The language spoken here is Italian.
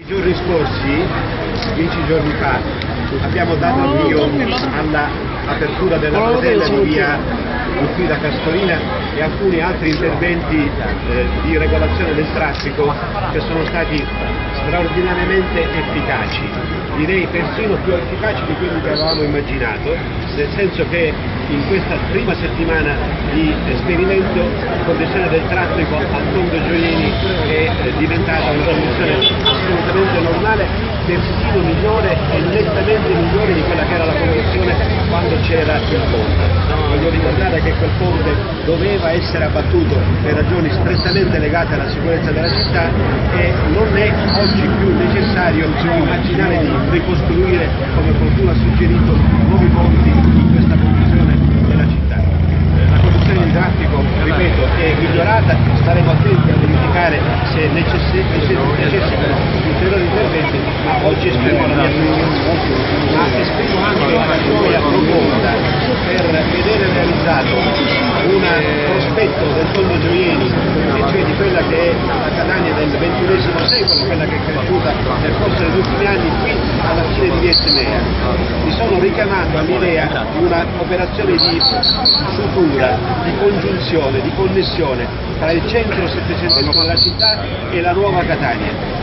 I giorni scorsi, 10 giorni fa, abbiamo dato avvio all'apertura della bretella di via Giuffrida Castorina e alcuni altri interventi di regolazione del traffico che sono stati straordinariamente efficaci, direi persino più efficaci di quelli che avevamo immaginato, nel senso che in questa prima settimana di esperimento la condizione del traffico a Tondo Gioieni è diventata una condizione assolutamente normale, persino migliore e nettamente migliore di quella che era la condizione quando c'era il ponte. Voglio ricordare che quel ponte doveva essere abbattuto per ragioni strettamente legate alla sicurezza della città e non è oggi più necessario immaginare di ricostruire, come qualcuno ha suggerito, nuovi ponti in questa condizione della città. La condizione di traffico, ripeto, è migliorata, staremo attenti a verificare se necessitano ulteriori interventi, ma oggi esprimo la mia approvazione. Ma esprimo anche una gioia profonda per vedere realizzato un prospetto del Tondo Gioieni, e cioè di quella che è la Catania del XXI secolo, quella che è cresciuta nel corso degli ultimi anni qui alla fine di Via Etnea. Mi sono richiamato all'idea di un'operazione di sutura, di congiunzione, di connessione tra il centro settecentesco della città e la nuova Catania.